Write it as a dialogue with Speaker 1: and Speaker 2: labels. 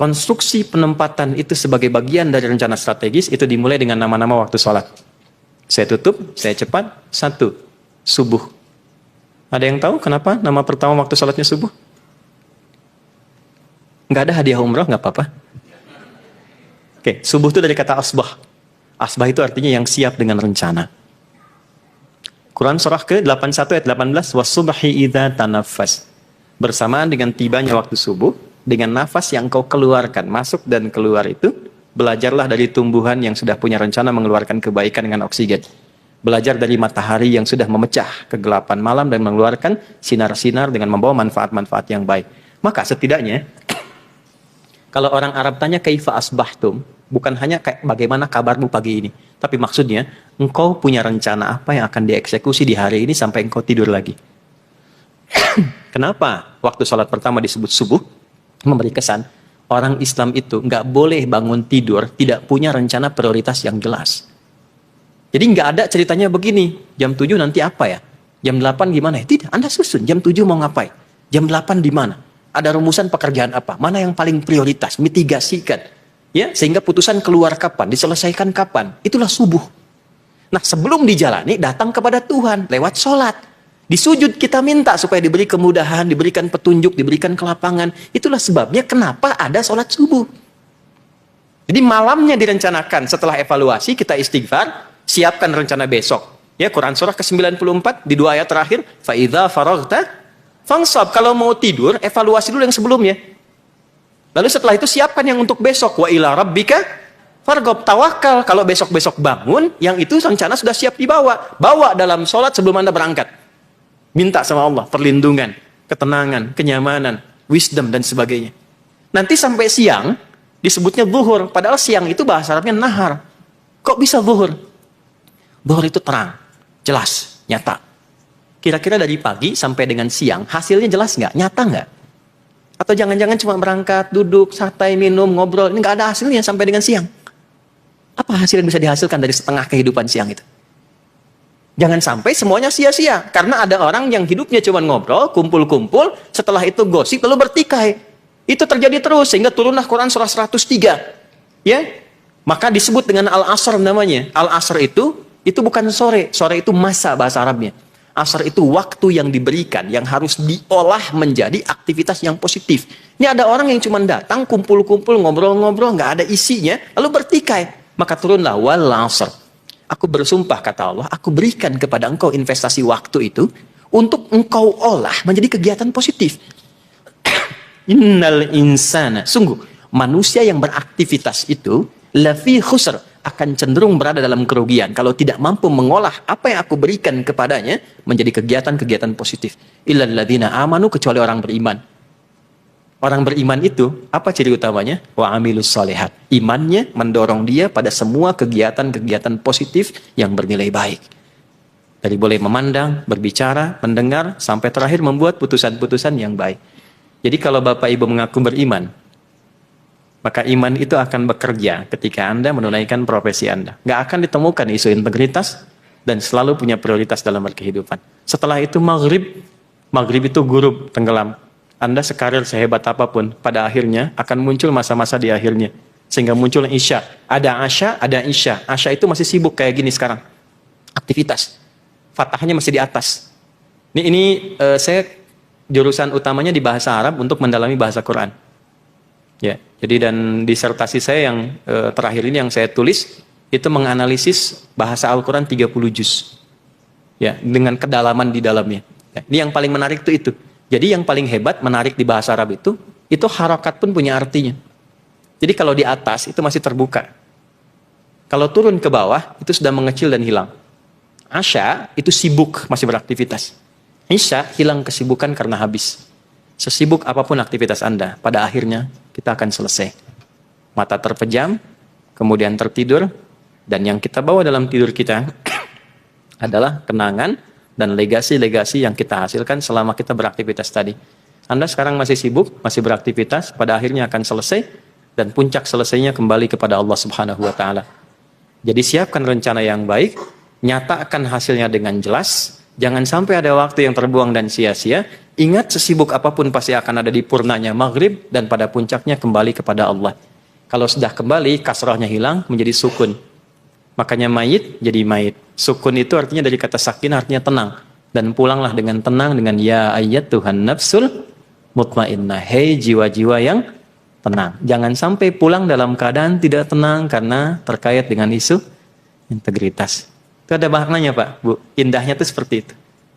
Speaker 1: konstruksi penempatan itu sebagai bagian dari rencana strategis itu dimulai dengan nama-nama waktu sholat. Saya tutup, saya cepat. 1. Subuh. Ada yang tahu kenapa nama pertama waktu sholatnya subuh? Nggak ada hadiah umroh, nggak apa-apa. Oke, subuh itu dari kata asbah. Asbah itu artinya yang siap dengan rencana. Quran surah ke-81 ayat 18, "Was-subhi idza tanaffas." Bersamaan dengan tibanya waktu subuh, dengan nafas yang kau keluarkan, masuk dan keluar itu, belajarlah dari tumbuhan yang sudah punya rencana mengeluarkan kebaikan dengan oksigen. Belajar dari matahari yang sudah memecah kegelapan malam dan mengeluarkan sinar-sinar dengan membawa manfaat-manfaat yang baik. Maka setidaknya, kalau orang Arab tanya kaifa asbahtum, bukan hanya kayak bagaimana kabarmu pagi ini, tapi maksudnya engkau punya rencana apa yang akan dieksekusi di hari ini sampai engkau tidur lagi. Kenapa waktu sholat pertama disebut subuh? Memberi kesan orang Islam itu nggak boleh bangun tidur tidak punya rencana prioritas yang jelas. Jadi nggak ada ceritanya begini, jam 7 nanti apa ya? Jam 8 gimana ya? Tidak, Anda susun jam 7 mau ngapain? Jam 8 di mana? Ada rumusan pekerjaan apa? Mana yang paling prioritas? Mitigasikan. Ya, sehingga putusan keluar kapan? Diselesaikan kapan? Itulah subuh. Nah, sebelum dijalani, datang kepada Tuhan lewat sholat. Di sujud kita minta supaya diberi kemudahan, diberikan petunjuk, diberikan kelapangan. Itulah sebabnya kenapa ada sholat subuh. Jadi malamnya direncanakan, setelah evaluasi kita istighfar, siapkan rencana besok. Ya, Quran surah ke-94 di 2 ayat terakhir, fa idza faraghta fansab. Kalau mau tidur, evaluasi dulu yang sebelumnya. Lalu setelah itu siapkan yang untuk besok. Wa ila rabbika farghab, tawakal. Kalau besok-besok bangun, yang itu rencana sudah siap dibawa. Bawa dalam sholat sebelum Anda berangkat. Minta sama Allah perlindungan, ketenangan, kenyamanan, wisdom dan sebagainya. Nanti sampai siang disebutnya zuhur, padahal siang itu bahasa Arabnya nahar. Kok bisa zuhur? Zuhur itu terang, jelas, nyata. Kira-kira dari pagi sampai dengan siang, hasilnya jelas nggak? Nyata nggak? Atau jangan-jangan cuma berangkat, duduk, santai, minum, ngobrol, ini nggak ada hasilnya sampai dengan siang. Apa hasil yang bisa dihasilkan dari setengah kehidupan siang itu? Jangan sampai semuanya sia-sia. Karena ada orang yang hidupnya cuma ngobrol, kumpul-kumpul, setelah itu gosip, lalu bertikai. Itu terjadi terus, sehingga turunlah Quran surah 103. Ya, maka disebut dengan Al-Asr namanya. Al-Asr itu bukan sore. Sore itu masa bahasa Arabnya. Asar itu waktu yang diberikan, yang harus diolah menjadi aktivitas yang positif. Ini ada orang yang cuma datang, kumpul-kumpul, ngobrol-ngobrol, nggak ada isinya, lalu bertikai. Maka turunlah wal asr. Aku bersumpah, kata Allah, aku berikan kepada engkau investasi waktu itu, untuk engkau olah menjadi kegiatan positif. Innal insana, sungguh, manusia yang beraktivitas itu, lafi khusr, akan cenderung berada dalam kerugian kalau tidak mampu mengolah apa yang aku berikan kepadanya menjadi kegiatan-kegiatan positif. Illal ladzina amanu, kecuali orang beriman. Orang beriman itu apa ciri utamanya? Wa amilus shalihat. Imannya mendorong dia pada semua kegiatan-kegiatan positif yang bernilai baik. Dari boleh memandang, berbicara, mendengar, sampai terakhir membuat putusan-putusan yang baik. Jadi kalau Bapak Ibu mengaku beriman, maka iman itu akan bekerja ketika Anda menunaikan profesi Anda. Nggak akan ditemukan isu integritas dan selalu punya prioritas dalam berkehidupan. Setelah itu maghrib itu gurub, tenggelam. Anda sekarir sehebat apapun, pada akhirnya akan muncul masa-masa di akhirnya. Sehingga muncul isya. Ada asya, ada isya. Asya itu masih sibuk kayak gini sekarang. Aktivitas. Fathahnya masih di atas. Ini saya jurusan utamanya di bahasa Arab untuk mendalami bahasa Quran. Ya, jadi dan disertasi saya yang terakhir ini yang saya tulis itu menganalisis bahasa Al-Quran 30 juz. Ya, dengan kedalaman di dalamnya. Ya, ini yang paling menarik itu. Jadi yang paling hebat menarik di bahasa Arab itu harokat pun punya artinya. Jadi kalau di atas itu masih terbuka. Kalau turun ke bawah itu sudah mengecil dan hilang. Asya itu sibuk, masih beraktivitas. Isya hilang kesibukan karena habis. Sesibuk apapun aktivitas Anda, pada akhirnya kita akan selesai. Mata terpejam, kemudian tertidur, dan yang kita bawa dalam tidur kita adalah kenangan dan legasi-legasi yang kita hasilkan selama kita beraktivitas tadi. Anda sekarang masih sibuk, masih beraktivitas, pada akhirnya akan selesai, dan puncak selesainya kembali kepada Allah Subhanahu wa Ta'ala. Jadi siapkan rencana yang baik, nyatakan hasilnya dengan jelas. Jangan sampai ada waktu yang terbuang dan sia-sia. Ingat, sesibuk apapun pasti akan ada di purnanya maghrib, dan pada puncaknya kembali kepada Allah. Kalau sudah kembali, kasrahnya hilang, menjadi sukun. Makanya mayit jadi mayit. Sukun itu artinya dari kata sakin, artinya tenang. Dan pulanglah dengan tenang, dengan ya ayat Tuhan nafsul mutmainnah. Hei jiwa-jiwa yang tenang. Jangan sampai pulang dalam keadaan tidak tenang, karena terkait dengan isu integritas. Itu ada maknanya Pak, Bu. Indahnya itu seperti itu.